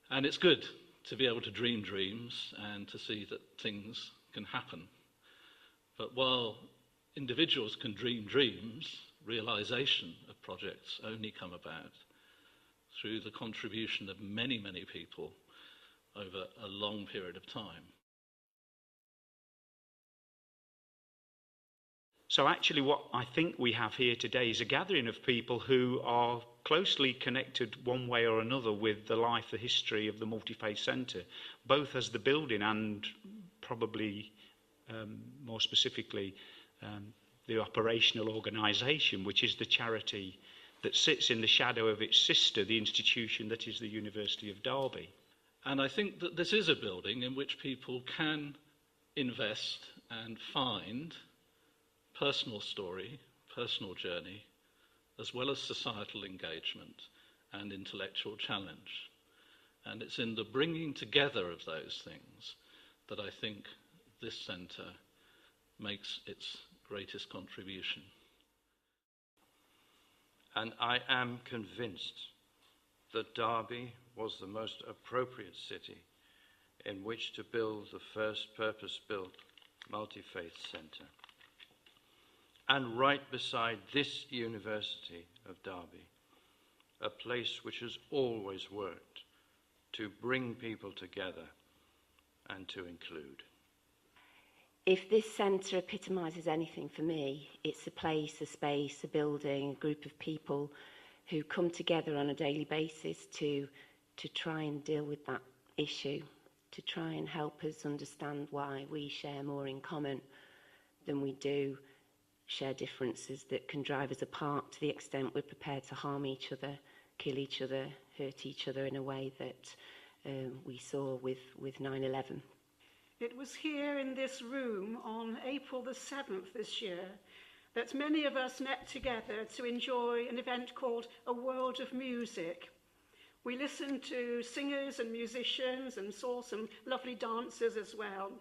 And it's good to be able to dream dreams and to see that things can happen. But while individuals can dream dreams, realization of projects only come about through the contribution of many, many people over a long period of time. So actually what I think we have here today is a gathering of people who are closely connected one way or another with the life, the history of the Multi-Faith Centre, both as the building and probably more specifically the operational organisation, which is the charity that sits in the shadow of its sister, the institution that is the University of Derby. And I think that this is a building in which people can invest and find personal story, personal journey, as well as societal engagement and intellectual challenge. And it's in the bringing together of those things that I think this centre makes its greatest contribution. And I am convinced that Derby was the most appropriate city in which to build the first purpose-built multi-faith centre. And right beside this University of Derby, a place which has always worked to bring people together and to include. If this centre epitomises anything for me, it's a place, a space, a building, a group of people who come together on a daily basis to try and deal with that issue, to try and help us understand why we share more in common than we do share differences that can drive us apart to the extent we're prepared to harm each other, kill each other, hurt each other in a way that we saw with 9/11. It was here in this room on April the 7th this year that many of us met together to enjoy an event called A World of Music. We listened to singers and musicians and saw some lovely dancers as well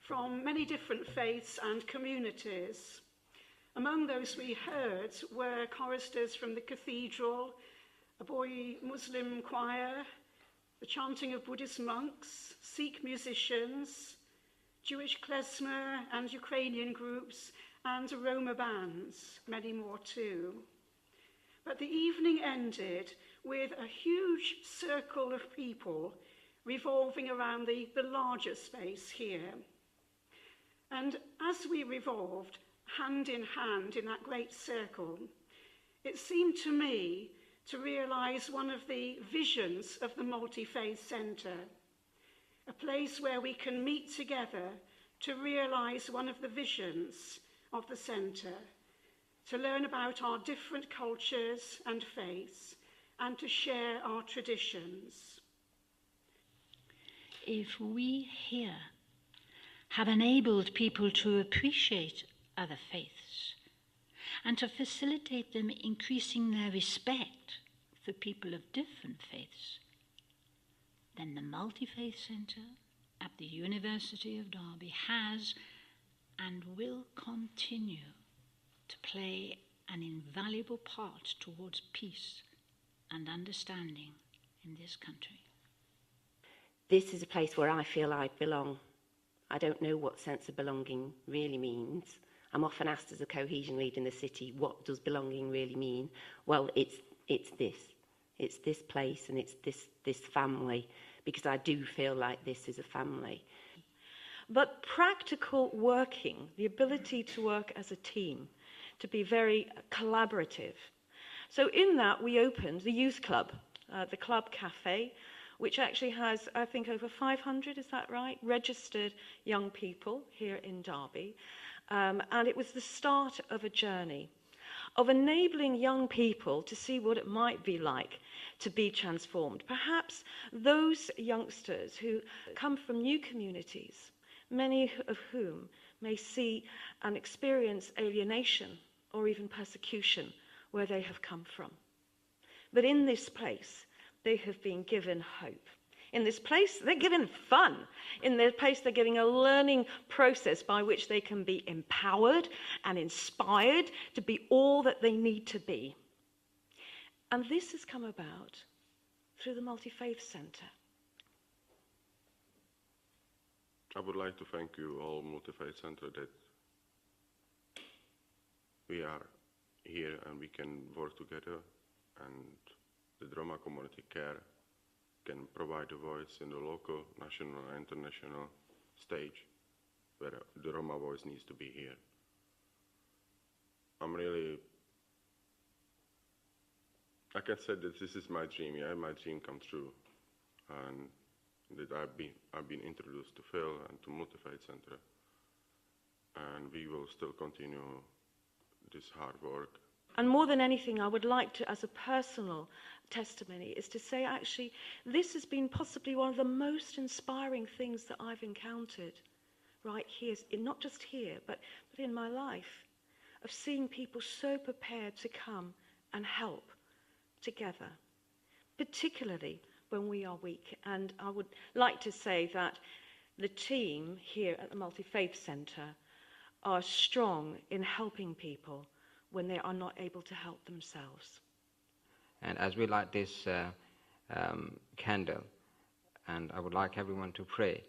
from many different faiths and communities. Among those we heard were choristers from the cathedral, a boy Muslim choir, the chanting of Buddhist monks, Sikh musicians, Jewish klezmer and Ukrainian groups, and Roma bands, many more too. But the evening ended with a huge circle of people revolving around the larger space here. And as we revolved, hand in hand in that great circle, it seemed to me to realise one of the visions of the Multi-Faith Centre, a place where we can meet together to realise one of the visions of the centre, to learn about our different cultures and faiths, and to share our traditions. If we here have enabled people to appreciate other faiths and to facilitate them increasing their respect for people of different faiths, then the Multi-Faith Centre at the University of Derby has and will continue to play an invaluable part towards peace and understanding in this country. This is a place where I feel I belong. I don't know what sense of belonging really means. I'm often asked as a cohesion lead in the city, what does belonging really mean? Well, it's this place and it's this family, because I do feel like this is a family. But practical working, the ability to work as a team, to be very collaborative. So in that, we opened the youth club, the Club Cafe, which actually has, I think, over 500, is that right, registered young people here in Derby. And it was the start of a journey of enabling young people to see what it might be like to be transformed. Perhaps those youngsters who come from new communities, many of whom may see and experience alienation or even persecution where they have come from. But in this place, they have been given hope. In this place, they're given fun. In this place, they're given a learning process by which they can be empowered and inspired to be all that they need to be. And this has come about through the Multi-Faith Centre I would like to thank you all, Multi-Faith Centre, that we are here and we can work together, and the Roma Community Care can provide a voice in the local, national and international stage where the Roma voice needs to be here. I can say that this is my dream. Yeah, my dream come true, and that I've been introduced to Phil and to Multi-Faith Centre, and we will still continue this hard work. And more than anything, I would like to, as a personal testimony, is to say actually this has been possibly one of the most inspiring things that I've encountered right here, not just here, but in my life, of seeing people so prepared to come and help together, particularly when we are weak. And I would like to say that the team here at the Multi-Faith Centre are strong in helping people when they are not able to help themselves. And as we light this candle, and I would like everyone to pray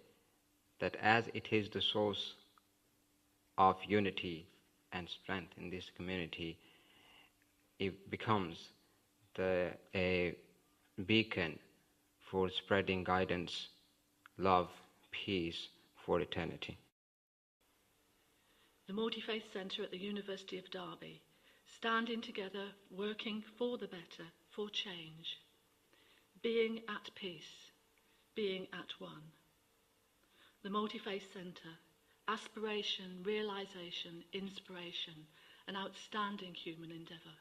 that as it is the source of unity and strength in this community, it becomes a beacon for spreading guidance, love, peace for eternity. The Multi-Faith Centre at the University of Derby, standing together, working for the better, for change, being at peace, being at one. The Multi-Faith Centre, aspiration, realisation, inspiration, an outstanding human endeavour.